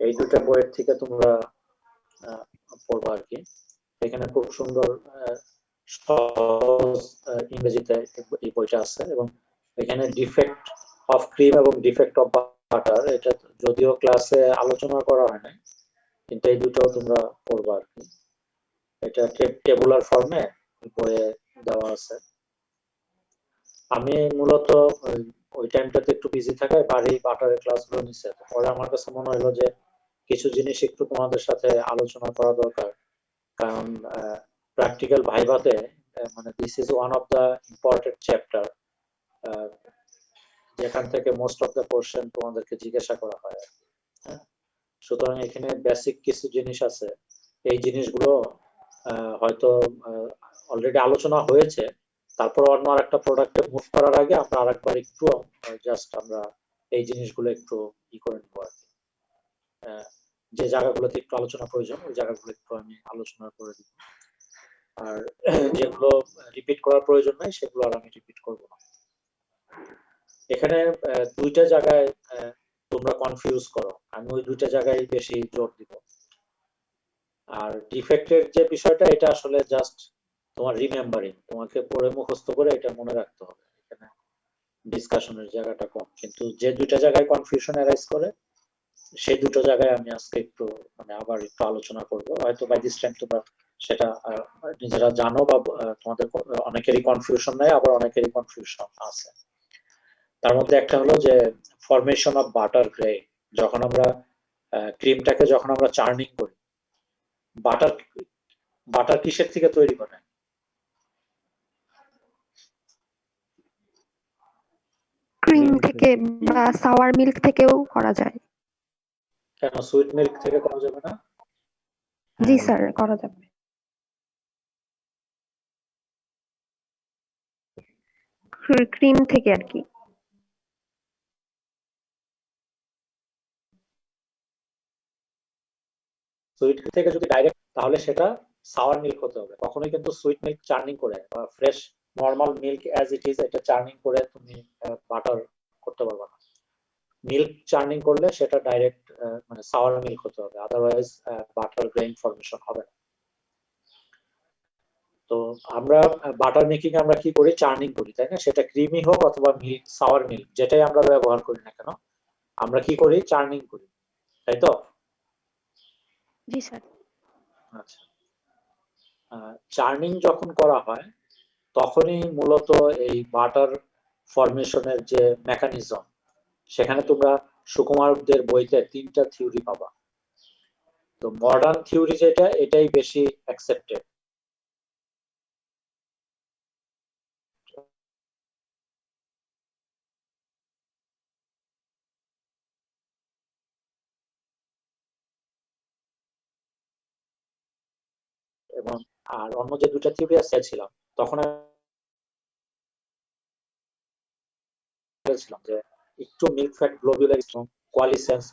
এই দুটো বইয়ের থেকে তোমরা পড়বা আর কি। এখানে খুব সুন্দর সহজ ইংরেজিতে এই বইটা আছে, এবং এখানে ডিফেক্ট অফ ক্রিম এবং ডিফেক্ট অফ বাটার, এটা যদিও ক্লাসে আলোচনা করা হয় না, কিন্তু এই দুটো তোমরা পড়বা আর কি। এটা টেবুলার ফর্মে বইয়ে দেওয়া আছে। আমি মূলত ওই টাইমটাতে একটু বিজি থাকায় বাড়ি বাটারের ক্লাসগুলো নিচ্ছে, পরে আমার কাছে মনে হলো যে কিছু জিনিস একটু তোমাদের সাথে আলোচনা করা দরকার, কারণ প্র্যাকটিক্যাল ভাইভাতে মানে this is one of the important chapter, যেখান থেকে মোস্ট অফ দ্য কোশ্চেন তোমাদেরকে জিজ্ঞাসা করা হয়। সুতরাং এখানে বেসিক কিছু জিনিস আছে, এই জিনিসগুলো হয়তো অলরেডি আলোচনা হয়েছে, তারপর অন্য আরেকটা প্রোডাক্টে মুভ করার আগে আমরা আরেকবার একটু জাস্ট আমরা এই জিনিসগুলো একটু করে নেবো আর কি। যে জায়গাগুলোতে একটু আলোচনা প্রয়োজন ওই জায়গাগুলো একটু আমি আলোচনা করে দিব, আর যেগুলো রিপিট করার প্রয়োজন নাই সেগুলো আর আমি রিপিট করব না। এখানে দুইটা জায়গায় তোমরা কনফিউজ করো, আমি ওই দুইটা জায়গায় বেশি জোর দিব। আর ডিফেক্টের যে বিষয়টা, এটা আসলে জাস্ট তোমার রিমেম্বারিং, তোমাকে পড়ে মুখস্থ করে এটা মনে রাখতে হবে, এখানে ডিসকাশনের জায়গাটা কম। কিন্তু যে দুইটা জায়গায় কনফিউশন অ্যারাইজ করে সেই দুটো জায়গায় আমি আজকে একটু মানে আবার একটু আলোচনা করব। হয়তো বাই দিস টাইম তোমরা সেটা নিজেরা জানো, বা তোমাদের অনেকেরই কনফিউশন নাই, আবার অনেকেরই কনফিউশন আছে। তার মধ্যে একটা হলো যে ফরমেশন অফ বাটার গ্রেড। যখন আমরা ক্রিমটাকে যখন আমরা চার্নিং করি, বাটার বাটার কিসের থেকে তৈরি করে? ক্রিম থেকে বা সাওয়ার মিল্ক থেকেও করা যায়। কেন সুইট মিল্ক থেকে করা যাবে না? জি স্যার, করা যাবে। ক্রিম থেকে আর কি। সুইট থেকে যদি ডাইরেক্ট, তাহলে সেটা সাওয়ার মিল্ক হতে হবে। কখনোই কিন্তু সুইট মিল্ক চার্নিং করে বা fresh normal milk as it is এটা চার্নিং করে তুমি বাটার করতে পারবে না। মিল্ক চার্নিং করলে সেটা ডাইরেক্ট মানে সাওয়ার মিল্ক হতে হবে, আদারওয়াইজ বাটার গ্রেইন ফরমেশন হবে না। তো আমরা বাটার মেকিং আমরা কি করি? চার্নিং করি, তাই না? সেটা ক্রিমি হোক অথবা মিল্ক, সাওয়ার মিল্ক, যেটাই আমরা ব্যবহার করি না কেন, আমরা কি করি? চার্নিং করি, তাই তো? জি স্যার। আচ্ছা, চার্নিং যখন করা হয় তখনই মূলত এই বাটার ফরমেশনের যে মেকানিজম, সেখানে তোমরা সুকুমারদের বইতে 3টা থিওরি পাবা। তো মডার্ন থিওরি যেটা, এটাই বেশি অ্যাকসেপ্টেড। এবং আর অন্য যে দুটা থিওরি আছে ছিলাম, তখন বলেছিলাম যে একটু মিল্ক ফ্যাট গ্লোবুলার কোয়ালিসেন্স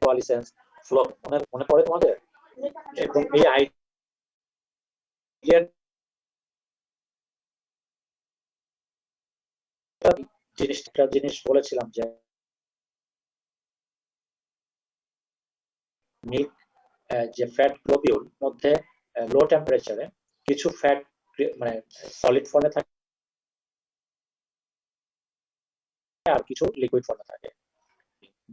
কোয়ালিসেন্স ফ্লো, মনে পড়ে তোমাদের? এবং এই আইডিয়া জিনিস বলেছিলাম যে মিল্ক যে ফ্যাট গ্লোবিউল মধ্যে লো টেম্পারেচারে কিছু ফ্যাট মানে সলিড ফর্মে থাকে আর কিছু লিকুইড ফর্মে থাকে।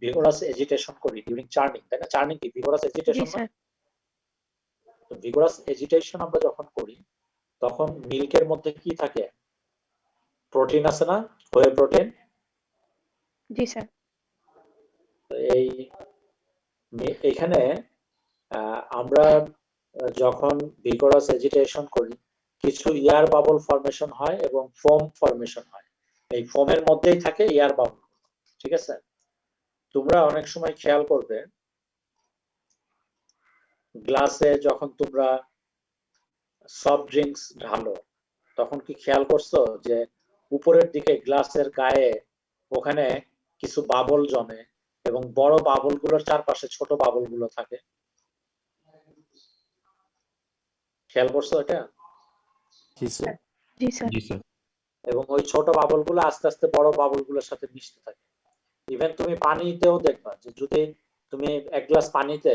ভিগোরাস এজিটেশন করি ডিউরিং চার্নিং, তাই না? চার্নিং কি ভিগোরাস এজিটেশন না? তো ভিগোরাস এজিটেশন আমরা যখন করি তখন মিল্কের মধ্যে কি থাকে? প্রোটিন আছে না? হোয়ে প্রোটিন। জি স্যার। এই এখানে আমরা যখন ভিগোরাস এজিটেশন করি কিছু এয়ার বাবল ফরমেশন হয় এবং ফোম ফরমেশন হয়। এই ফোমের মধ্যেই থাকে এয়ার বাবল, ঠিক আছে? তোমরা অনেক সময় খেয়াল করবে গ্লাসে যখন তোমরা সফট ড্রিঙ্কস ঢালো, তখন কি খেয়াল করছো যে উপরের দিকে গ্লাসের গায়ে ওখানে কিছু বাবল জমে এবং বড় বাবল গুলোর চারপাশে ছোট বাবল গুলো থাকে? খেয়াল করছো এটা? জি স্যার। এবং ওই ছোট বাবল গুলো আস্তে আস্তে বড় বাবল গুলোর সাথে মিশতে থাকে। ইভেন তুমি পানিতেও দেখবা যে যদি তুমি এক গ্লাস পানিতে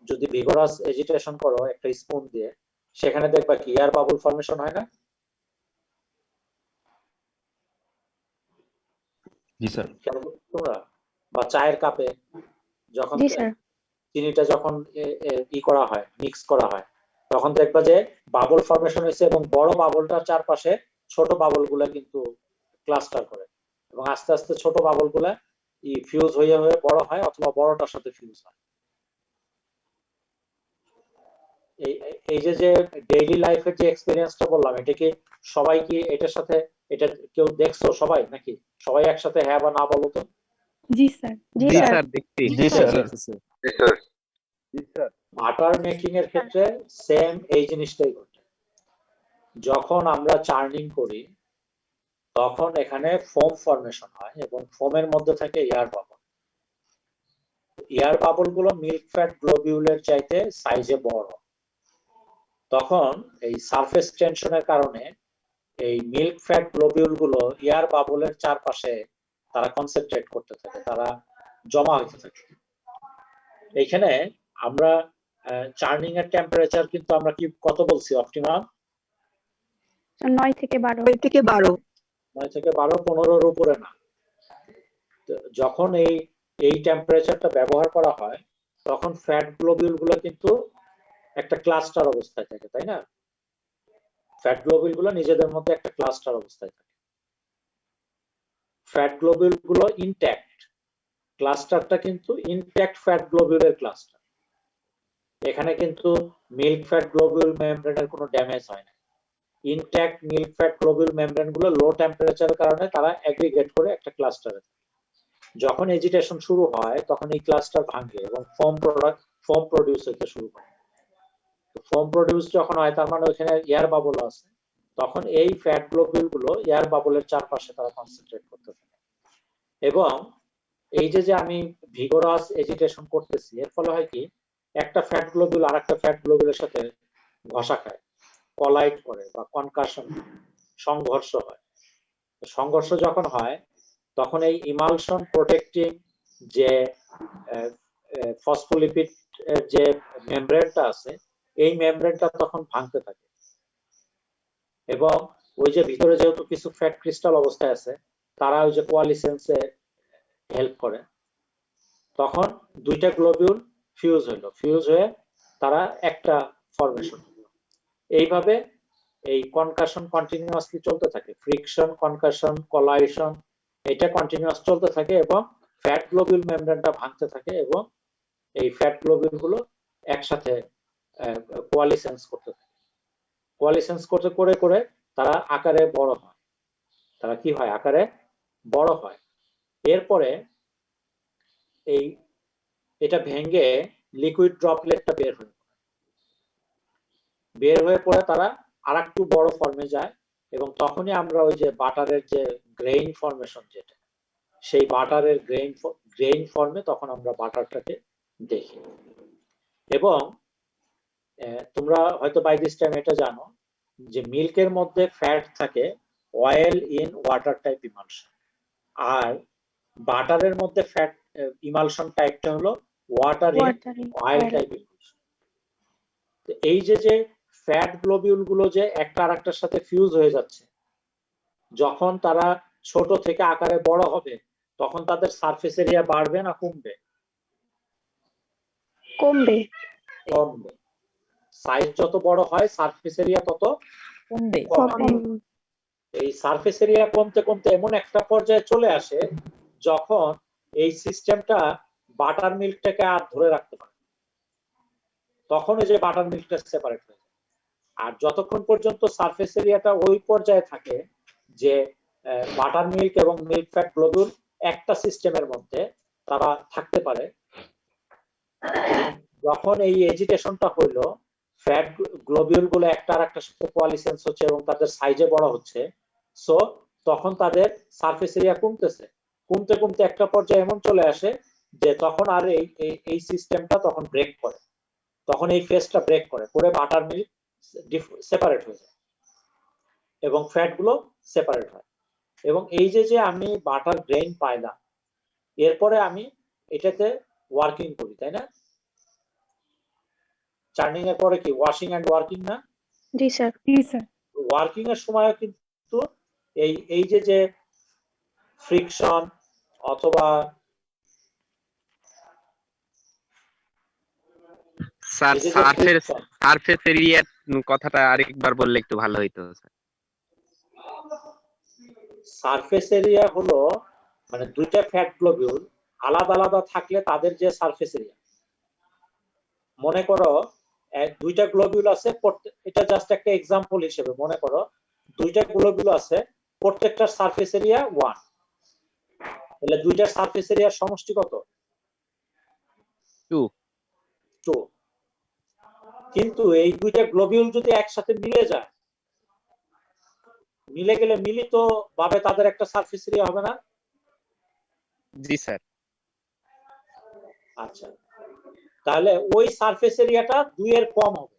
যদি ভিগোরাস এজিটেশন করো একটা স্পুন দিয়ে, সেখানে দেখবা কি এয়ার বাবল ফর্মেশন হয় না? জি স্যার। তোমরা বা চায়ের কাপে যখন জি স্যার। চিনিটা যখন ই করা হয়, মিক্স করা হয়, তখন দেখবা যে বাবল ফর্মেশন হয়েছে এবং বড় বাবলটার চারপাশে ছোট বাবল গুলা কিন্তু ক্লাস্টার করে এবং আস্তে আস্তে ছোট বাবল গুলা ফিউজ হয়ে হয়ে বড় হয় অথবা বড়টার সাথে ফিউজ হয়। এই যে যে ডেইলি লাইফের যে এক্সপেরিয়েন্সটা বললাম, এটা কি সবাই কি এটার সাথে এটা কেউ দেখছো সবাই, নাকি সবাই একসাথে হ্যাঁ বা না বলো তো? জি স্যার। জি জি স্যার। স্যার দেখছি। জি স্যার। বাটার মেকিং এর ক্ষেত্রে সেম এই জিনিসটাই ঘটে। যখন আমরা চার্নিং করি তখন এখানে ফোম ফর্মেশন হয় এবং ফোমের মধ্যে থাকে এয়ার বাবল। এয়ার বাবল গুলো মিল্ক ফ্যাট গ্লোবিউলের চাইতে সাইজে বড়। তখন এই সারফেস টেনশনের কারণে এই মিল্ক ফ্যাট গ্লোবিউল গুলো এয়ার বাবলের চারপাশে তারা কনসেন্ট্রেট করতে থাকে, তারা জমা হতে থাকে। এইখানে আমরা চার্নিং এর টেম্পারেচার কিন্তু আমরা কি কত বলছি অপটিমাম? 9 থেকে 12। 9 থেকে 12। 9 থেকে 12, 15-র উপরে না। যখন এই টেম্পারেচারটা ব্যবহার করা হয় তখন ফ্যাট গ্লোবিউল গুলো কিন্তু একটা ক্লাস্টার অবস্থায় থাকে, তাই না? ফ্যাট গ্লোবিউল গুলো নিজেদের মধ্যে একটা ক্লাস্টার অবস্থায় থাকে। ফ্যাট গ্লোবিউল গুলো ইনট্যাক্ট, ক্লাস্টারটা কিন্তু ইনট্যাক্ট ফ্যাট গ্লোবিউলের ক্লাস্টার। এখানে কিন্তু মিল্ক ফ্যাট গ্লোবিউল মেমব্রেনের কোনো ড্যামেজ হয় না। Intact milk fat globule membrane গুলো লো টেম্পারেচারের কারণে তারা অ্যাগ্রিগেট করে একটা ক্লাস্টারে। যখন এজিটেশন শুরু হয় তখন এই ক্লাস্টার ভাঙে এবং ফোম প্রডিউস হতে শুরু করে। ফোম প্রডিউস যখন হয় তার মানে ওখানে এয়ার বাবল আছে, তখন এই ফ্যাট গ্লোবিউল গুলো এয়ার বাবলের চারপাশে তারা কনসেন্ট্রেট করতে থাকে। এবং এই যে আমি ভিগোরাস এজিটেশন করতেছি, এর ফলে হয় কি একটা ফ্যাট গ্লোবিউল আর একটা ফ্যাট গ্লোবিউলের সাথে ঘষা খায়, কলাইড করে বা কনকাশন, সংঘর্ষ হয়। সংঘর্ষ যখন হয় তখন এই ইমালশন প্রোটেক্টিং যে ফসফোলিপিড যে মেমব্রেনটা আছে, এই মেমব্রেনটা তখন ভাঙতে থাকে এবং ওই যে ভিতরে যেহেতু কিছু ফ্যাট ক্রিস্টাল অবস্থায় আছে, তারা ওই যে কোয়ালিসেন্সে হেল্প করে। তখন দুইটা গ্লোবিউল ফিউজ হইলো, ফিউজ হয়ে তারা একটা ফরমেশন হলো। এইভাবে এই কনকাশন কন্টিনিউয়াসলি চলতে থাকে, ফ্রিকশন, কনকাশন, কলাইশন, এটা কন্টিনিউয়াস চলতে থাকে এবং ফ্যাট গ্লোবিউল মেমব্রেনটা ভাঙতে থাকে এবং এই ফ্যাট গ্লোবিউল গুলো একসাথে কোয়ালিসেন্স করতে থাকে। কোয়ালিসেন্স করতে করে করে তারা আকারে বড় হয়। তারা কি হয়? আকারে বড় হয়। এরপরে এটা ভেঙে লিকুইড ড্রপলেটটা বের হয়ে পড়ে তারা আরেকটু বড় ফর্মে যায় এবং তখনই আমরা ওই যে বাটারের যে গ্রেইন ফর্মেশন, যেটা সেই বাটারের গ্রেইন ফর্মে তখন আমরা বাটারটাকে দেখি। এবং তোমরা হয়তো বাই দিস টাইম এটা জানো যে মিল্কের মধ্যে ফ্যাট থাকে oil in water type emulsion, আর বাটারের মধ্যে ফ্যাট ইমালশন টাইপটা হলো water in oil type emulsion. এই যে ফ্যাট গ্লোবিউল গুলো যে একটা আরেকটার সাথে ফিউজ হয়ে যাচ্ছে, যখন তারা ছোট থেকে আকারে বড় হবে তখন তাদের সারফেস এরিয়া বাড়বে না কমবে? কমবে। কমবে। সাইজ যত বড় হয় সারফেস এরিয়া তত কমবে। এই সারফেস এরিয়া কমতে কমতে এমন একটা পর্যায়ে চলে আসে যখন এই সিস্টেমটা বাটার মিল্কটাকে আর ধরে রাখতে পারে, তখন ওই যে বাটার মিল্কটা সেপারেট হয়ে যায়। আর যতক্ষণ পর্যন্ত সারফেস এরিয়াটা ওই পর্যায়ে থাকে যে বাটার মিল্ক এবং মিল্ক ফ্যাট গ্লোবিউল একটা সিস্টেমের মধ্যে তারা থাকতে পারে, যখন এই এজিটেশনটা হইলো ফ্যাট গ্লোবিউল গুলো একটা আর একটা সাথে কোয়ালিসেন্স হচ্ছে এবং তাদের সাইজে বড় হচ্ছে, সো তখন তাদের সারফেস এরিয়া কমতেছে, কমতে কমতে একটা পর্যায়ে এমন চলে আসে যে তখন আর এই সিস্টেমটা তখন ব্রেক করে, তখন এই ফেজটা ব্রেক করে বাটার মিল্ক সেপারেট হয়ে যায়। এবং ফ্যাট গুলো সেপারেট হয়। এবং এই যে যে আমি বাটার গ্রেইন পাইলাম, এরপরে আমি এটাতে ওয়ার্কিং করি, তাই না? চার্নিং এর পরে কি ওয়াশিং এন্ড ওয়ার্কিং না? জি স্যার। জি স্যার। ওয়ার্কিং এর সময় কিন্তু এই যে যে ফ্রিকশন অথবা স্যার এই যে যে friction, সারফেস এরিয়ার কথাটা আরেকবার বললে একটু ভালো হইতো স্যার। সারফেস এরিয়া হলো মানে দুইটা ফ্যাট গ্লোবিউল আলাদা আলাদা থাকলে তাদের যে সারফেস এরিয়া, মনে করো দুইটা গ্লোবিউল আছে, এটা জাস্ট একটা এক্সাম্পল হিসেবে মনে করো দুইটা গ্লোবিউল আছে, প্রত্যেকটার সারফেস এরিয়া 1, তাহলে দুইটার সারফেস এরিয়ার সমষ্টি কত? 2। 2। কিন্তু এই দুইটা গ্লোবিউল যদি একসাথে মিলে যায়, মিলে গেলে মিলিত ভাবে তাদের একটা সারফেস এরিয়া হবে না? জি স্যার। আচ্ছা, তাহলে ওই সারফেস এরিয়াটা 2 এর কম হবে।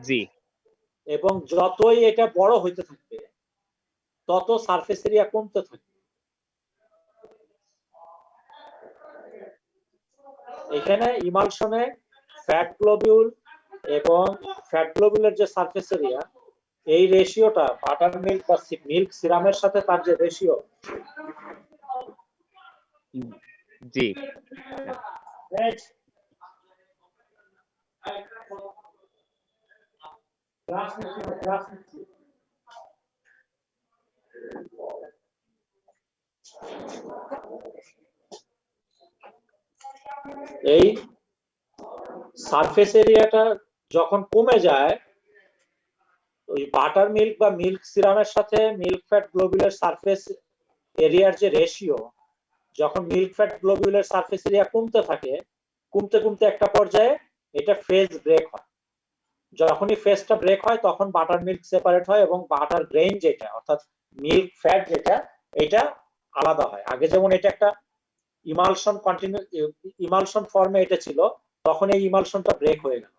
জি। এবং যতই এটা বড় হইতে থাকবে তত সারফেস এরিয়া কমতে থাকবে। এখানে ইমালশনে ফ্যাট গ্লোবিউল এবং ফ্যাট গ্লোবিউলের যে সারফেস এরিয়া, এই রেশিওটা বাটার মিল্ক বা মিল্ক সিরামের সাথে তার যে রেশিও, জি। এই সারফেস এরিয়াটা যখন কমে যায়, ওই বাটার মিল্ক বা মিল্ক সিরামের সাথে মিল্ক ফ্যাট গ্লোবিউলের সারফেস এরিয়ার যে রেশিও, যখন মিল্ক ফ্যাট গ্লোবিউলের সারফেস এরিয়া কমতে থাকে, কমতে কমতে একটা পর্যায়ে এটা ফেজ ব্রেক হয়। যখনই ফেজটা ব্রেক হয় তখন বাটার মিল্ক সেপারেট হয় এবং বাটার গ্রেইন যেটা অর্থাৎ মিল্ক ফ্যাট যেটা, এটা আলাদা হয়। আগে যেমন এটা একটা ইমালশন ফর্মে এটা ছিল, তখন এই ইমালশনটা ব্রেক হয়ে গেল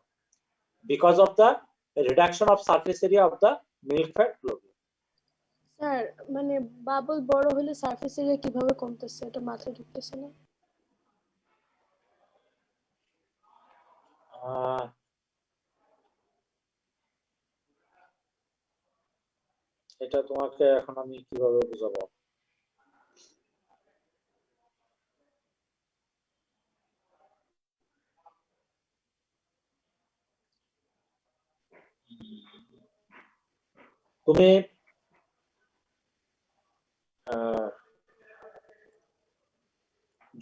because of the reduction of surface area of the milk fat globule. Sir মানে বাবল বড় হলে সারফেস এরিয়া কিভাবে কমতেছে এটা মাথায় ঢুকতেছে না। এটা তোমাকে এখন আমি কিভাবে বুঝাবো? তুমি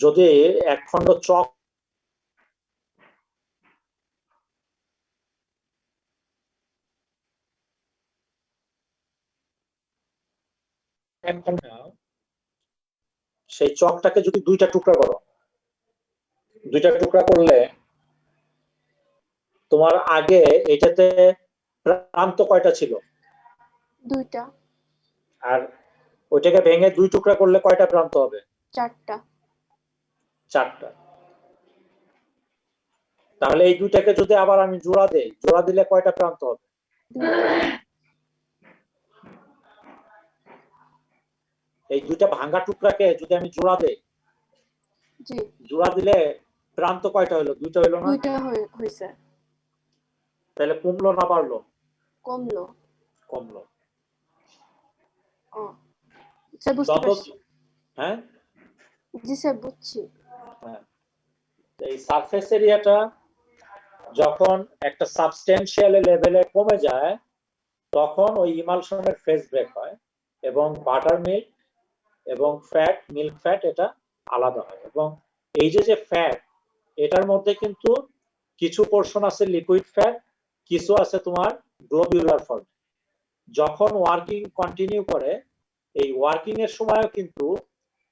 যদি এক খন্ড চক সেই চকটাকে যদি দুইটা টুকরা করো, দুইটা টুকরা করলে তোমার আগে এটাতে প্রান্ত কয়টা ছিল? দুইটা। আর ওইটাকে ভেঙে দুই টুকরা করলে কয়টা প্রান্ত হবে? চারটা। চারটা। তাহলে এই দুইটাকে যদি আবার আমি জোড়া দেই, জোড়া দিলে কয়টা প্রান্ত হবে? এই দুইটা ভাঙা টুকরাকে যদি আমি জোড়া দেই, জি জোড়া দিলে প্রান্ত কয়টা হলো? দুইটা হলো না? দুইটা হইছে। তাহলে কমলো না বাড়লো? কমলো। কমলো। ও স্যার বুঝতে পারছি। হ্যাঁ জি স্যার বুঝছি। হ্যাঁ, এই সারফেস এরিয়াটা যখন একটা সাবস্টেনশিয়াল লেভেলে কমে যায় তখন ওই ইমালশনের ফেজ ব্রেক হয় এবং বাটার মিল্ক এবং ফ্যাট মিল্ক ফ্যাট এটা আলাদা হয়। এবং এই যে যে ফ্যাট, এটার মধ্যে কিন্তু কিছু পোর্শন আছে লিকুইড ফ্যাট, কিছু আছে তোমার গ্লোবিউলার ফর্ম। যখন ওয়ার্কিং কন্টিনিউ করে, এই ওয়ার্কিং এর সময়ও কিন্তু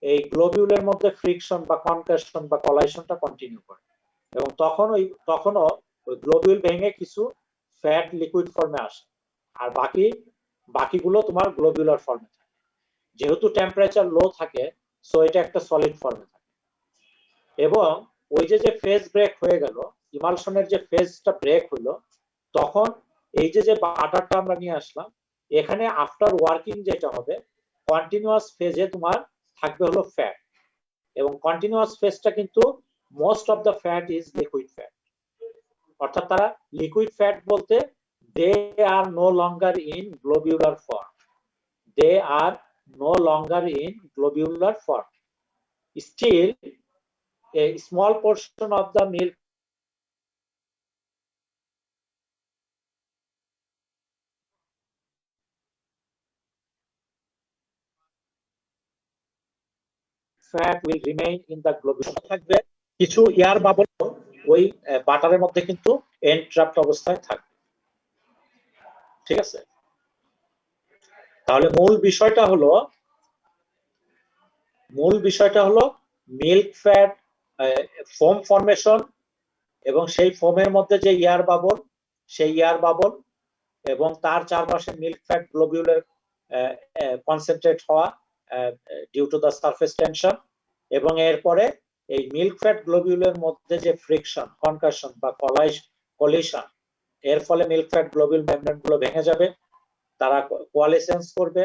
এই গ্লোবিউলের মধ্যে ফ্রিকশন বা কনকাশন বা কলাইশনটা কন্টিনিউ করে এবং তখনও ওই গ্লোবিউল ভেঙে কিছু ফ্যাট লিকুইড ফর্মে আসে আর বাকিগুলো তোমার গ্লোবিউলার ফর্মে থাকে। যেহেতু টেম্পারেচার লো থাকে, সো এটা একটা সলিড ফর্মে থাকে। এবং ওই যে ফেজ ব্রেক হয়ে গেল, ইমালশনের যে ফেজটা ব্রেক হলো, তখন এই যে বাটারটা আমরা নিয়ে আসলাম, এখানে আফটার ওয়ার্কিং যেটা হবে, কন্টিনিউয়াস ফেজে তোমার থাকবে হলো ফ্যাট, এবং কন্টিনিউয়াস ফেজটা কিন্তু most of the fat is liquid fat. অর্থাৎ তারা লিকুইড ফ্যাট বলতে they are no longer in globular form, they are no longer in globular form, still a small portion of the milk fat will remain in the globule থাকবে, কিছু air bubble ওই বাটারের মধ্যে কিন্তু এনট্রাপড অবস্থায় থাকবে। ঠিক আছে, তাহলে মূল বিষয়টা হলো মিল্ক ফ্যাট ফোম ফর্মেশন, এবং সেই ফোমের মধ্যে যে এয়ার বাবল, সেই এয়ার বাবল এবং তার চারপাশে মিল্ক ফ্যাট গ্লোবিউলের কনসেন্ট্রেট হওয়া due to the surface tension, এবং এরপরে এই মিল্ক ফ্যাট গ্লোবিউলের মধ্যে যে ফ্রিকশন, কনকাশন বা কলিশন, এর ফলে মিল্ক ফ্যাট গ্লোবিউল মেমব্রেন গুলো ভেঙে যাবে, তারা কোয়ালিসেন্স করবে,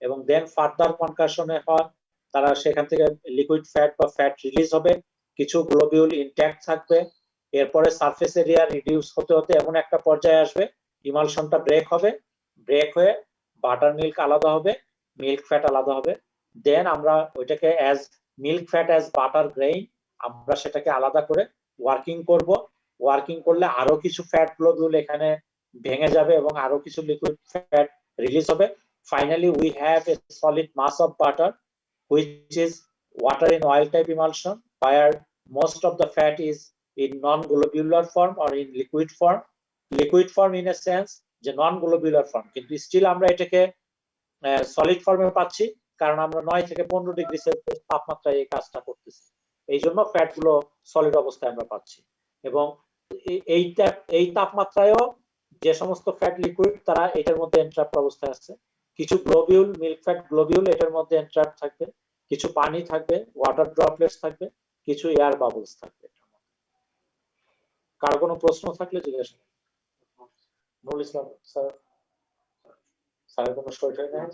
এবং দেন ফার্দার কনকাশনে হয় তারা সেখান থেকে লিকুইড ফ্যাট বা ফ্যাট রিলিজ হবে, কিছু গ্লোবিউল ইনট্যাক্ট থাকবে, এরপরে সারফেস এরিয়া রিডিউস হতে হতে এমন একটা পর্যায়ে আসবে ইমালশনটা ব্রেক হবে, ব্রেক হয়ে বাটার মিল্ক আলাদা হবে, মিল্ক ফ্যাট আলাদা হবে, দেন আমরা ওইটাকে as milk fat as butter grain আমরা সেটাকে আলাদা করে ওয়ার্কিং করব, ওয়ার্কিং করলে আরো কিছু ফ্যাট গ্লোবিউল এখানে ভেঙে যাবে এবং আরো কিছু লিকুইড ফ্যাট রিলিজ হবে। Finally we have a solid mass of butter which is water in oil type emulsion, where most of the fat is in non-globular form or in liquid form in a sense যে non-globular form, কিন্তু still আমরা এটাকে solid ফর্মে পাচ্ছি, কারণ আমরা 9 থেকে 15 degree Celsius তাপমাত্রায় এই কাজটা করতেছি, এই জন্য ফ্যাট গুলো সলিড অবস্থায় আমরা পাচ্ছি। এবং এই তাপমাত্রায়ও যে সমস্ত ফ্যাট লিকুইড তারা এটার মধ্যে এনট্রাপড অবস্থায় আছে, কিছু গ্লোবিউল মিল্ক ফ্যাট গ্লোবিউল এটার মধ্যে এনট্রাপড থাকবে, কিছু পানি থাকবে, ওয়াটার ড্রপলেটস থাকবে, কিছু এয়ার বাবলস থাকবে। কার কোনো প্রশ্ন থাকলে জিজ্ঞাসা করুন। নুরুল ইসলাম স্যার, স্যারের কোনো শর্ট নেই?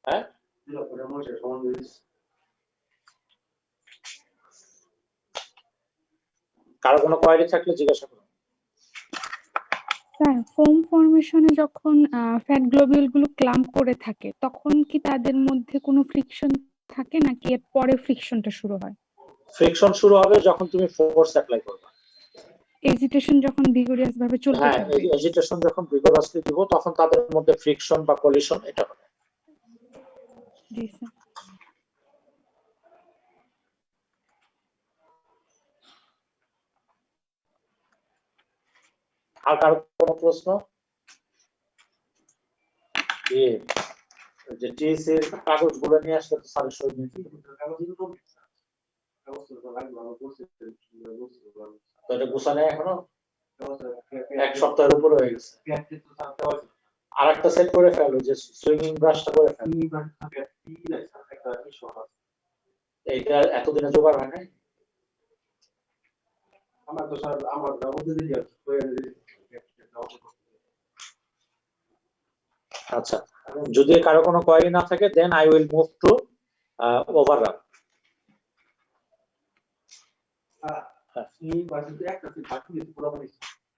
হ্যাঁ, কারো কোনো কোয়ারি থাকলে জিজ্ঞাসা করুন। স্যার, ফোম ফর্মেশনে যখন ফ্যাট গ্লোবিউল গুলো ক্লাম্প করে থাকে তখন কি তাদের মধ্যে কোনো ফ্রিকশন থাকে নাকি এর পরে ফ্রিকশনটা শুরু হয়? ফ্রিকশন শুরু হবে যখন তুমি ফোর্স অ্যাপ্লাই করবে, এজিটেশন যখন ভিগোরিয়াস ভাবে চলতে হ্যাঁ থাকবে। এজিটেশন যখন ভিগোরাসলি দিব তখন তাদের মধ্যে ফ্রিকশন বা কলিশন এটা হবে। জি স্যার। আর কারো কোনো প্রশ্ন? যে টিএসসি এর কাগজগুলো নিয়ে আসলে তো স্যারের সই নিয়ে এটা গুছানো এখনো 1 সপ্তাহের উপরে হয়ে গেছে। আর একটা সেট করে ফেলো, যে সুইমিং ব্রাশটা করে ফেলো, এইটা এতদিনে জোগাড় হয় নাই। আমার তো স্যার আমার আচ্ছা, যদি কারো কোনো কোয়েরি না থাকে then I will move to overrun.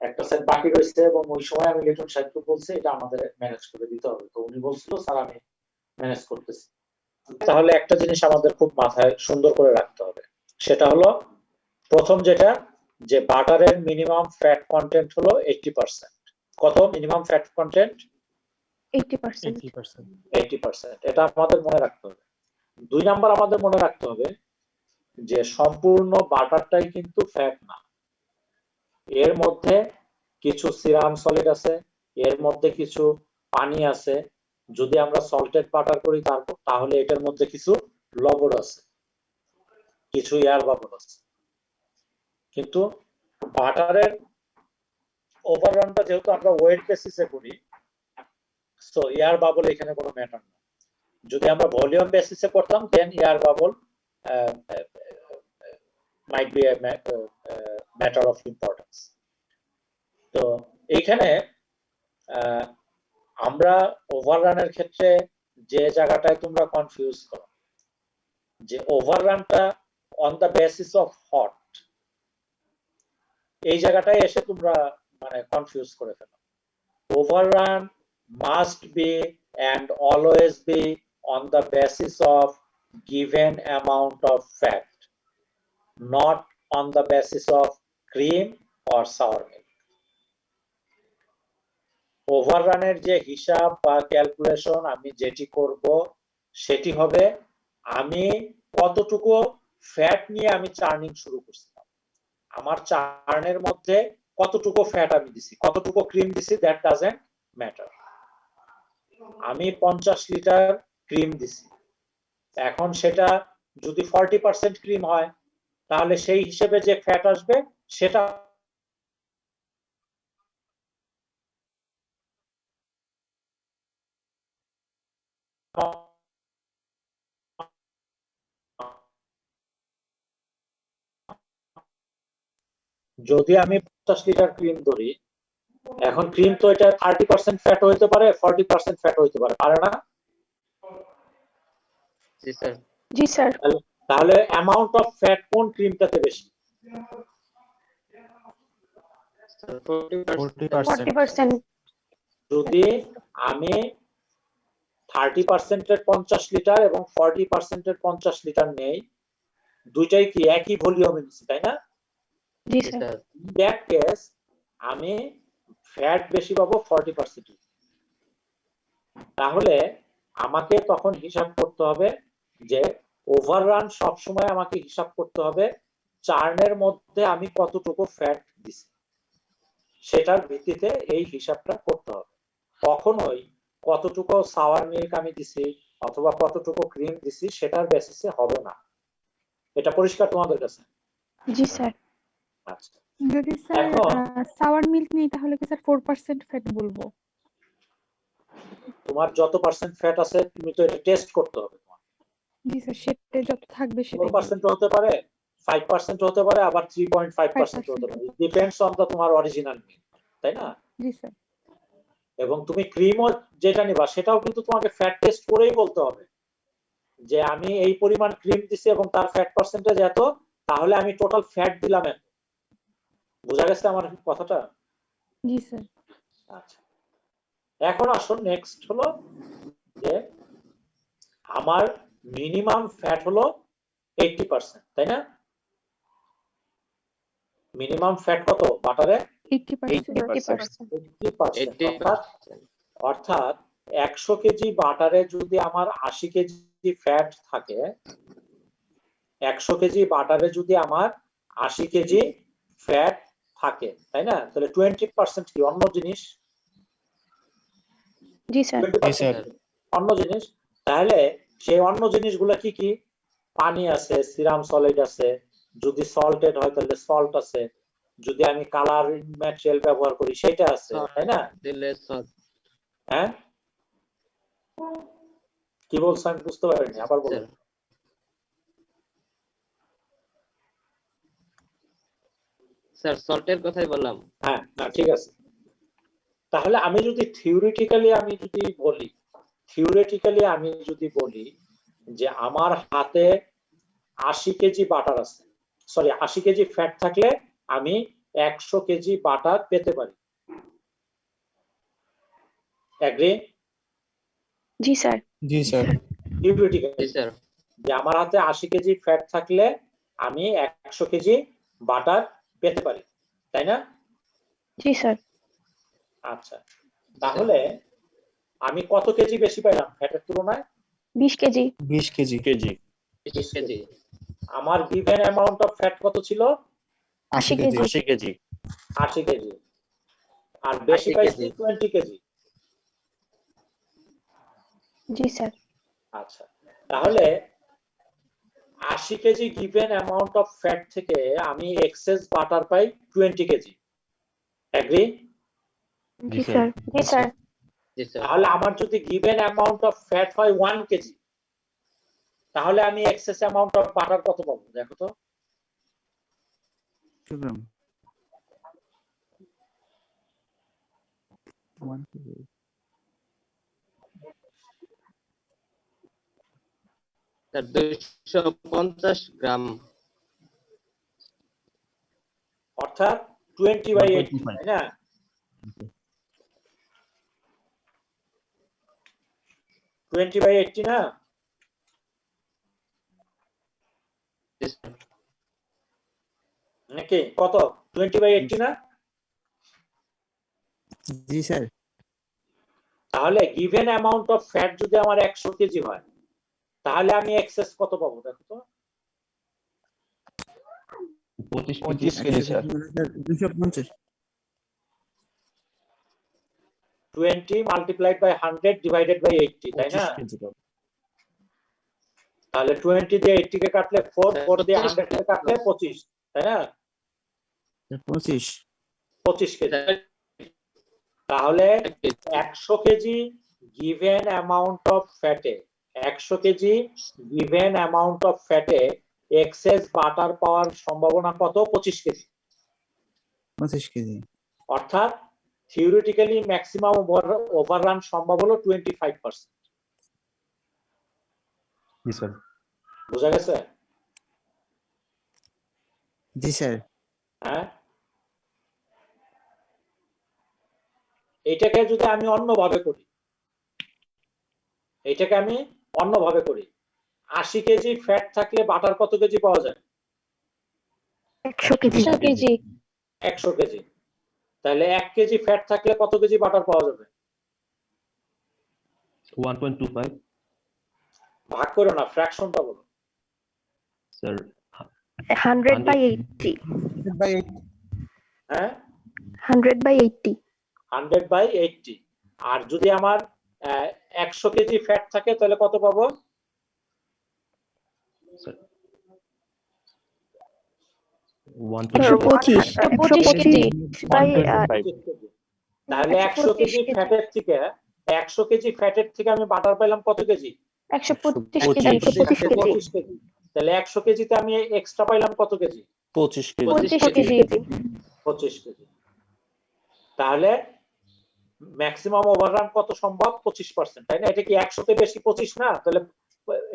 একটা সেট বাকি রয়েছে এবং ওই সময় আমি লিটন সাহেবকে বলছি এটা আমাদের ম্যানেজ করে দিতে হবে, তো উনি বলছিল স্যার আমি ম্যানেজ করতেছি। তাহলে একটা জিনিস আমাদের খুব মাথায় সুন্দর করে রাখতে হবে, সেটা হলো প্রথম যেটা, যে বাটারের মিনিমাম ফ্যাট কন্টেন্ট হলো 80%। কত মিনিমাম ফ্যাট কন্টেন্ট? 80%। এটা আমাদের মনে রাখতে হবে। 2 নাম্বার আমাদের মনে রাখতে হবে যে সম্পূর্ণ বাটারটাই কিন্তু ফ্যাট না, এর মধ্যে কিছু সিরাম সলিড আছে, এর মধ্যে কিছু পানি আছে, যদি আমরা সল্টেড বাটার করি তাহলে এটার মধ্যে কিছু লবণ আছে, কিছু এয়ার বাবল আছে। কিন্তু বাটারের ওভাররানটা যেহেতু আমরা ওয়েট বেসিসে করি, সো এয়ার বাবল এখানে কোনো ম্যাটার না। যদি আমরা ভলিউম বেসিসে করতাম then air bubble might be a matter of importance. তো এইখানে আমরা ওভাররানের ক্ষেত্রে যে জায়গাটায় তোমরা কনফিউজ করো যে ওভাররানটা on the basis of hot, এই জায়গাটায় এসে তোমরা মানে কনফিউজ করে ফেলো। Overrun must be and always be on the basis of given amount of fat, not on the basis of cream or sour milk. ওভাররানের যে হিসাব বা ক্যালকুলেশন আমি যেটি করব সেটি হবে আমি কতটুকু ফ্যাট নিয়ে আমি চার্নিং শুরু করছিলাম, আমার চার্নের মধ্যে কতটুকু ফ্যাট আমি দিছি, কতটুকু ক্রিম দিছি, দ্যাট ডাজন্ট ম্যাটার। আমি 50 লিটার ক্রিম দিছি, এখন সেটা যদি 40% ক্রিম হয় তাহলে সেই হিসেবে যে ফ্যাট আসবে সেটা যদি আমি 50 লিটার ক্রিম ধরি, এখন ক্রিম তো এটা 30% ফ্যাট হইতে পারে, 40% ফ্যাট হইতে পারে, পারে না? জি স্যার। জি স্যার। তাহলে অ্যামাউন্ট অফ ফ্যাট কোন ক্রিমটাতে বেশি? 40%। যদি আমি 30% এর 50 লিটার এবং 40% এর 50 লিটার নেই, দুইটাই কি একই ভলিউমে নিচ্ছি, তাই না? জি স্যার। দ্যাট কেস আমি ফ্যাট বেশি পাবো 40%। তাহলে আমাকে তখন হিসাব করতে হবে যে ওভাররান সবসময় আমাকে হিসাব করতে হবে চার্নের মধ্যে আমি কতটুকু ফ্যাট দিছি, সেটার ভিত্তিতে এই হিসাবটা করতে হবে। কখনোই কতটুকু সাওয়ার মিল্ক আমি দিছি অথবা কতটুকু ক্রিম দিছি সেটার বেসিসে হবে না। এটা পরিষ্কার তোমাদের কাছে? জি স্যার। আচ্ছা, যদি স্যার এখন সাওয়ার মিল্ক নেই তাহলে কি স্যার 4% ফ্যাট বলবো? তোমার যত পার্সেন্ট ফ্যাট আছে তুমি তো এটা টেস্ট করতে হবে। জি স্যার, সেটা যত থাকবে সেটাই 4% হতে পারে, 5% হতে পারে, আবার 3.5% হতে পারে, ডিপেন্ডস অন দা তোমার অরিজিনাল মিল্ক, তাই না? জি স্যার। এবং তুমি ক্রিমও যেটা নিবা সেটাও কিন্তু তোমাকে ফ্যাট টেস্ট করেই বলতে হবে যে আমি এই পরিমাণ ক্রিম দিছি এবং তার ফ্যাট পার্সেন্টেজ এত, তাহলে আমি টোটাল ফ্যাট দিলাম এত। বোঝা গেছে আমার কথাটা? জি স্যার। আচ্ছা, এখন আসুন নেক্সট হলো যে আমার মিনিমাম ফ্যাট হলো 80%, তাই না? মিনিমাম ফ্যাট কত বাটারে? 80%। অর্থাৎ 100 কেজি বাটারে যদি আমার 80 কেজি ফ্যাট থাকে, 100 কেজি বাটারে যদি আমার 80 কেজি ফ্যাট থাকে, তাই না? তাহলে 20% কি অন্য জিনিস? জি স্যার। 20% অন্য জিনিস। তাহলে সেই অন্য জিনিসগুলো কি কি? পানি আছে, সিরাম সলিড আছে, যদি সল্টেড হয় তাহলে সল্ট আছে, যদি আমি কালার ম্যাটেরিয়াল ব্যবহার করি সেটা আছে, তাই না? হ্যাঁ, কি বলছো আমি বুঝতে পারিনি, আবার বলুন। স্যার সল্টের কথাই বললাম। হ্যাঁ, ঠিক আছে। তাহলে আমি যদি থিওরিটিক্যালি বলি যে আমার হাতে 80 কেজি বাটার আছে, সরি 80 কেজি ফ্যাট থাকলে আমি 100 কেজি বাটার পেতে পারি। এগ্রি? জি স্যার। জি স্যার। থিওরিটিক্যালি যে আমার হাতে 80 কেজি ফ্যাট থাকলে আমি 100 কেজি বাটার পেতে পারি, তাই না? জি স্যার। আচ্ছা, তাহলে আমি কত কেজি বেশি পাইলাম ফ্যাটের তুলনায়? 20 কেজি। 20 কেজি। 20 কেজি। আমার গিভেন অ্যামাউন্ট অফ ফ্যাট কত ছিল? 80 কেজি। 80 কেজি। আর বেশি পাইছি 20 কেজি। জি স্যার। আচ্ছা, তাহলে 80 KG given amount of fat থেকে আমি এক্সেস বাটার পাই 20 কেজি। এগ্রি? জি স্যার। জি স্যার। তাহলে আমার যদি গিভেন অ্যামাউন্ট অফ ফ্যাট হয় 1 কেজি, তাহলে আমি এক্সেস অ্যামাউন্ট অফ বাটার কত পাবো দেখো তো? স্যার 250 গ্রাম। অর্থাৎ 20/80, তাই না? 20/80 না? নাকি কত? 20/80 না? জি স্যার। তাহলে গিভেন অ্যামাউন্ট অফ ফ্যাট যদি আমার 100 কেজি হয়, তাহলে আমি এক্সেস কত পাবো দেখো তো? 25 kg sir. 250। 20 multiplied by 100 divided by 80, তাই না? 25 কেজি পাবো। তাহলে 20 দিয়ে 80 কে কাটলে 4 দিয়ে 100 কে কাটলে 25, তাই না? 25 কেজি। তাহলে 100 কেজি গিভেন অ্যামাউন্ট অফ ফ্যাটে 100 কেজি গিভেন অ্যামাউন্ট অফ ফ্যাটে এক্সেস বাটার পাওয়ার সম্ভাবনা কত? 25 কেজি। 25 কেজি। অর্থাৎ থিওরিটিক্যালি ম্যাক্সিমাম ওভাররান সম্ভব হলো 25%। জি স্যার। বোঝা গেছে? জি স্যার। হ্যাঁ, এইটাকে যদি আমি অন্যভাবে করি, 80 কেজি ফ্যাট থাকলে বাটার কত কেজি পাওয়া যায়? 100 কেজি। 100 কেজি। 100 কেজি। তাহলে 1 কেজি ফ্যাট থাকলে কত কেজি বাটার পাওয়া যাবে? 1.25 ভাগ করো না, ফ্র্যাকশনটা বলো। স্যার। 100/80। হ্যাঁ, 100/80। 100/80। আর যদি আমার 100 কেজি ফ্যাট থাকে তাহলে কত পাবো? স্যার 125 তাহলে 100 কেজি ফ্যাটের থেকে 100 কেজি ফ্যাটের থেকে আমি বাটার পেলাম কত কেজি? 125 কেজি। 125 কেজি। তাহলে 100 কেজিতে আমি এক্সট্রা পাইলাম কত কেজি? 25 কেজি। 25 কেজি। 25 কেজি। তাহলে ম্যাক্সিমাম ওভাররান কত সম্ভব? 25%, তাই না? এটা কি 100 তে বেশি 25 না? তাহলে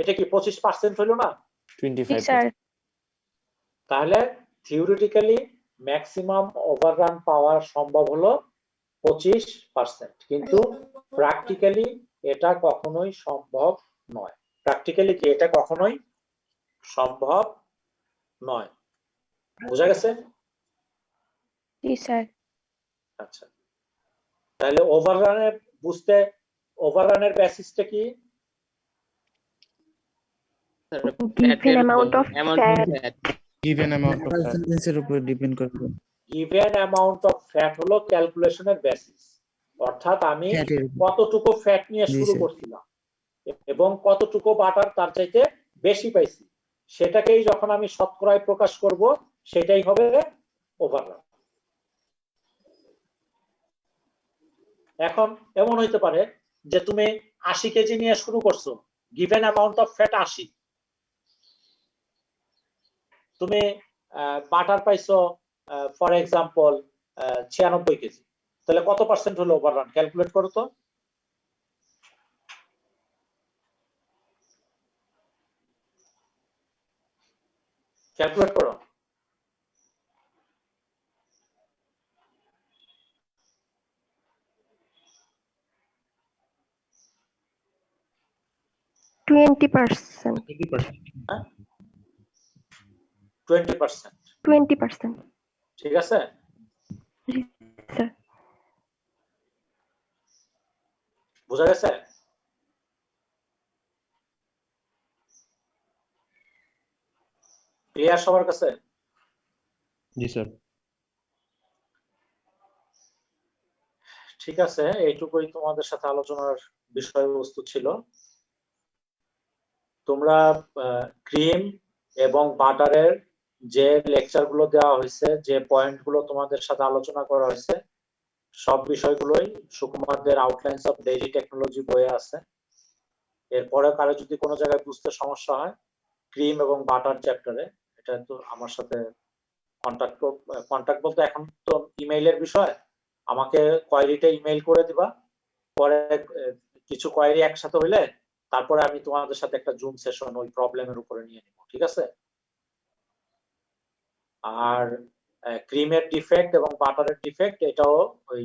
এটা কি 25% হলো না? 25 স্যার। তাহলে থিওরিটিক্যালি ম্যাক্সিমাম ওভাররান পাওয়ার সম্ভব হলো 25%, কিন্তু প্র্যাকটিক্যালি এটা কখনোই সম্ভব নয়। প্র্যাকটিক্যালি কি এটা কখনোই সম্ভব নয়। বোঝা গেছে? জি স্যার। আচ্ছা, তাহলে ওভাররানের বুঝতে ওভাররানের বেসিসটা কি? Given amount of fat. Given amount of পার্সেন্টেজের উপর ডিপেন্ড করবে। গিভেন অ্যামাউন্ট অফ ফ্যাট হলো ক্যালকুলেশনের বেসিস, অর্থাৎ আমি ফ্যাটের কতটুকু ফ্যাট নিয়ে জি শুরু স্যার। করছিলাম এবং কতটুকু বাটার তার চাইতে বেশি পাইছি, সেটাকেই যখন আমি শতকরায় প্রকাশ করব সেটাই হবে ওভাররান। এখন এমন হইতে পারে যে তুমি 80 কেজি নিয়ে শুরু করছো, গিভেন অ্যামাউন্ট অফ ফ্যাট 80, তুমি বাটার পাইছো ফর এক্সাম্পল 96 কেজি, তাহলে কত পার্সেন্ট হলো ওভাররান? ক্যালকুলেট করো তো। ক্যালকুলেট করো। হ্যাঁ? 20%। ঠিক আছে? স্যার। বোঝা গেছে? ক্লিয়ার সবার কাছে? জি স্যার। ঠিক আছে, এইটুকুই তোমাদের সাথে আলোচনার বিষয়বস্তু ছিল। তোমরা ক্রিম এবং বাটারের যে লেকচারগুলো দেওয়া হয়েছে, যে পয়েন্টগুলো তোমাদের সাথে আলোচনা করা হয়েছে, সব বিষয়গুলোই সুকুমারদের আউটলাইন্স অফ ডেইলি টেকনোলজি বইয়ে আছে। এরপরে কারো যদি কোনো জায়গায় বুঝতে সমস্যা হয়, ক্রিম এবং বাটার চ্যাপ্টারে, এটা তো আমার সাথে কন্টাক্ট বলতে এখন তো ইমেইলের বিষয়, আমাকে কোয়েরিটা ইমেইল করে দিবা, পরে কিছু কোয়েরি একসাথে হইলে তারপরে আমি তোমাদের সাথে একটা জুম সেশন ওই প্রবলেমের উপরে নিয়ে নিব, ঠিক আছে? আর ক্রিমের ডিফেক্ট এবং বাটারের ডিফেক্ট, এটাও ওই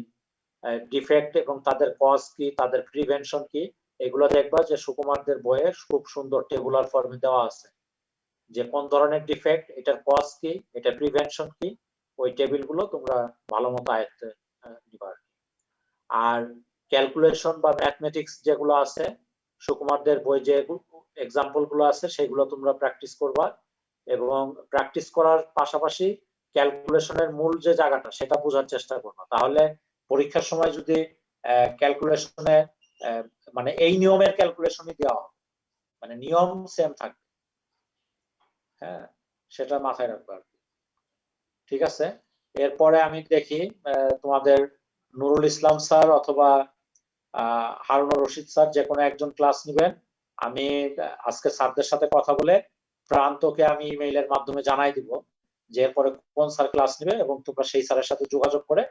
ডিফেক্ট এবং তাদের কজ কি, তাদের প্রিভেনশন কি, এগুলো দেখবা যে সুকুমারদের বইয়ে খুব সুন্দর টেবুলার ফর্মে দেওয়া আছে যে কোন ধরনের ডিফেক্ট, এটার কজ কি, এটার প্রিভেনশন কি, ওই টেবিলগুলো তোমরা ভালো মতো আয়ত্তে নিবা। আর ক্যালকুলেশন বা ম্যাথমেটিক্স যেগুলো আছে সুকুমারদের বই যে এক্সাম্পল গুলো আছে সেগুলো তোমরা প্র্যাকটিস করবা, এবং প্র্যাকটিস করার পাশাপাশি ক্যালকুলেশনের মূল যে জায়গাটা সেটা বোঝার চেষ্টা করবা। তাহলে পরীক্ষার সময় যদি ক্যালকুলেশনে মানে এই নিয়মের ক্যালকুলেশনই দেওয়া হবে, মানে নিয়ম সেম থাকবে, হ্যাঁ, সেটা মাথায় রাখবা আর কি। ঠিক আছে, এরপরে আমি দেখি তোমাদের নুরুল ইসলাম স্যার অথবা হারুনুর রশিদ স্যার যে কোনো একজন ক্লাস নেবেন। আমি আজকে স্যারদের সাথে কথা বলে প্রান্তকে আমি ইমেইলের মাধ্যমে জানাই দিব যে এরপরে কোন স্যার ক্লাস নেবে, এবং তোমরা সেই স্যারের সাথে যোগাযোগ করে